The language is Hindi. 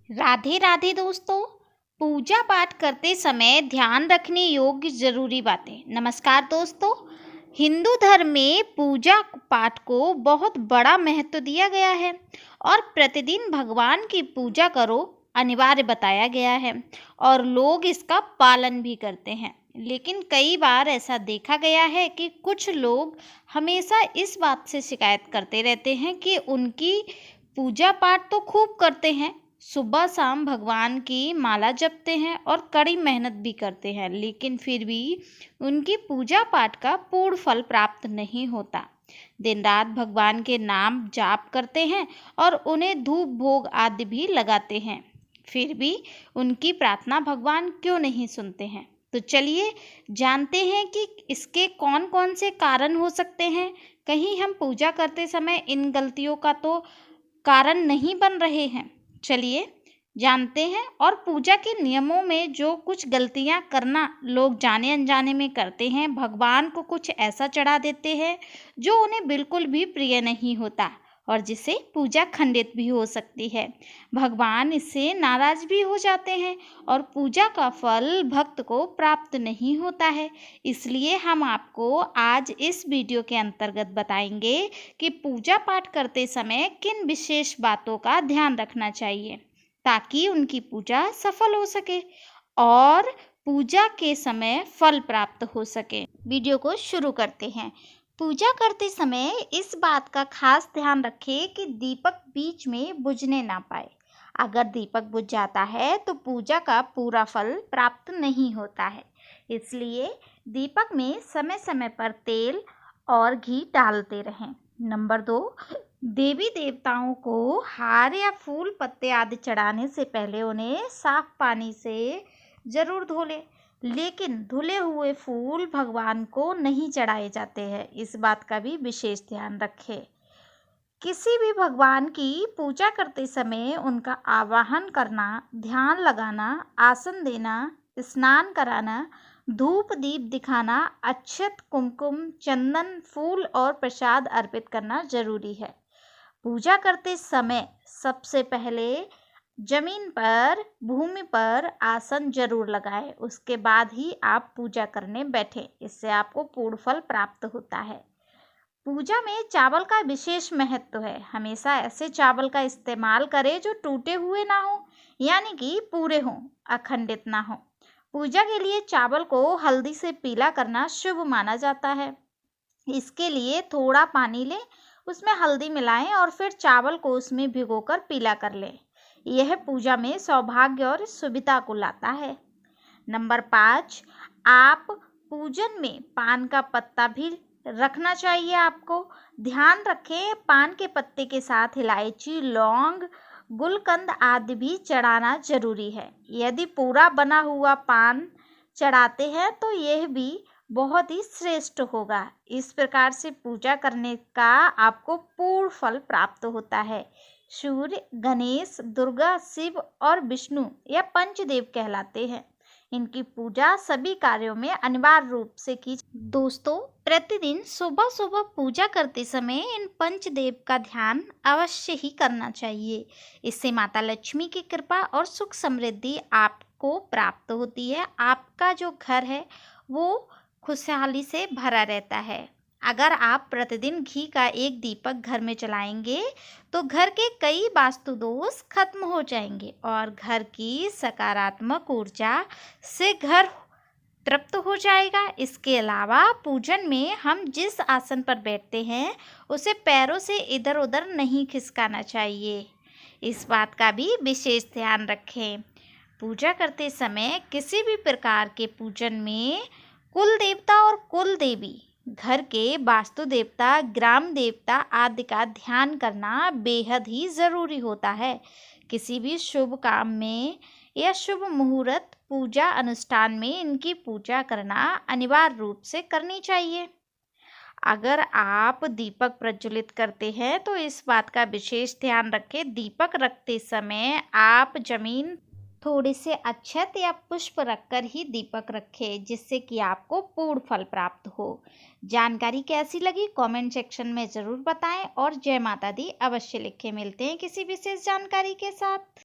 राधे राधे दोस्तों। पूजा पाठ करते समय ध्यान रखने योग्य जरूरी बातें। नमस्कार दोस्तों। हिंदू धर्म में पूजा पाठ को बहुत बड़ा महत्व दिया गया है और प्रतिदिन भगवान की पूजा करो अनिवार्य बताया गया है और लोग इसका पालन भी करते हैं। लेकिन कई बार ऐसा देखा गया है कि कुछ लोग हमेशा इस बात से शिकायत करते रहते हैं कि उनकी पूजा पाठ तो खूब करते हैं, सुबह शाम भगवान की माला जपते हैं और कड़ी मेहनत भी करते हैं, लेकिन फिर भी उनकी पूजा पाठ का पूर्ण फल प्राप्त नहीं होता। दिन रात भगवान के नाम जाप करते हैं और उन्हें धूप भोग आदि भी लगाते हैं, फिर भी उनकी प्रार्थना भगवान क्यों नहीं सुनते हैं। तो चलिए जानते हैं कि इसके कौन कौन से कारण हो सकते हैं। कहीं हम पूजा करते समय इन गलतियों का तो कारण नहीं बन रहे हैं। चलिए जानते हैं। और पूजा के नियमों में जो कुछ गलतियां करना लोग जाने अनजाने में करते हैं, भगवान को कुछ ऐसा चढ़ा देते हैं जो उन्हें बिल्कुल भी प्रिय नहीं होता और जिससे पूजा खंडित भी हो सकती है। भगवान इससे नाराज भी हो जाते हैं और पूजा का फल भक्त को प्राप्त नहीं होता है। इसलिए हम आपको आज इस वीडियो के अंतर्गत बताएंगे कि पूजा पाठ करते समय किन विशेष बातों का ध्यान रखना चाहिए ताकि उनकी पूजा सफल हो सके और पूजा के समय फल प्राप्त हो सके। वीडियो को शुरू करते हैं। पूजा करते समय इस बात का खास ध्यान रखें कि दीपक बीच में बुझने ना पाए। अगर दीपक बुझ जाता है तो पूजा का पूरा फल प्राप्त नहीं होता है। इसलिए दीपक में समय समय पर तेल और घी डालते रहें। नंबर 2, देवी देवताओं को हार या फूल पत्ते आदि चढ़ाने से पहले उन्हें साफ पानी से जरूर धो लें। लेकिन धुले हुए फूल भगवान को नहीं चढ़ाए जाते हैं, इस बात का भी विशेष ध्यान रखें। किसी भी भगवान की पूजा करते समय उनका आवाहन करना, ध्यान लगाना, आसन देना, स्नान कराना, धूप दीप दिखाना, अक्षत कुमकुम चंदन फूल और प्रसाद अर्पित करना जरूरी है। पूजा करते समय सबसे पहले जमीन पर, भूमि पर आसन जरूर लगाएं, उसके बाद ही आप पूजा करने बैठें। इससे आपको पूर्ण फल प्राप्त होता है। पूजा में चावल का विशेष महत्व है। हमेशा ऐसे चावल का इस्तेमाल करें जो टूटे हुए ना हो, यानी कि पूरे हों, अखंडित ना हो। पूजा के लिए चावल को हल्दी से पीला करना शुभ माना जाता है। इसके लिए थोड़ा पानी लें, उसमें हल्दी मिलाएं और फिर चावल को उसमें भिगोकर पीला कर लें। यह पूजा में सौभाग्य और सुविधा को लाता है। नंबर 5, आप पूजन में पान का पत्ता भी रखना चाहिए। आपको ध्यान रखें, पान के पत्ते के साथ इलायची, लौंग, गुलकंद आदि भी चढ़ाना जरूरी है। यदि पूरा बना हुआ पान चढ़ाते हैं तो यह भी बहुत ही श्रेष्ठ होगा। इस प्रकार से पूजा करने का आपको पूर्ण फल प्राप्त होता है। सूर्य, गणेश, दुर्गा, शिव और विष्णु यह पंचदेव कहलाते हैं। इनकी पूजा सभी कार्यों में अनिवार्य रूप से की। दोस्तों, प्रतिदिन सुबह सुबह पूजा करते समय इन पंचदेव का ध्यान अवश्य ही करना चाहिए। इससे माता लक्ष्मी की कृपा और सुख समृद्धि आपको प्राप्त होती है। आपका जो घर है वो खुशहाली से भरा रहता है। अगर आप प्रतिदिन घी का एक दीपक घर में जलाएंगे तो घर के कई वास्तु दोष खत्म हो जाएंगे और घर की सकारात्मक ऊर्जा से घर तृप्त हो जाएगा। इसके अलावा पूजन में हम जिस आसन पर बैठते हैं उसे पैरों से इधर उधर नहीं खिसकाना चाहिए। इस बात का भी विशेष ध्यान रखें। पूजा करते समय किसी भी प्रकार के पूजन में कुल देवता और कुल देवी, घर के वास्तु देवता, ग्राम देवता आदि का ध्यान करना बेहद ही ज़रूरी होता है। किसी भी शुभ काम में या शुभ मुहूर्त पूजा अनुष्ठान में इनकी पूजा करना अनिवार्य रूप से करनी चाहिए। अगर आप दीपक प्रज्वलित करते हैं तो इस बात का विशेष ध्यान रखें, दीपक रखते समय आप जमीन थोड़े से अक्षत या पुष्प रखकर ही दीपक रखें, जिससे कि आपको पूर्ण फल प्राप्त हो। जानकारी कैसी लगी कमेंट सेक्शन में ज़रूर बताएं और जय माता दी अवश्य लिखें। मिलते हैं किसी विशेष जानकारी के साथ।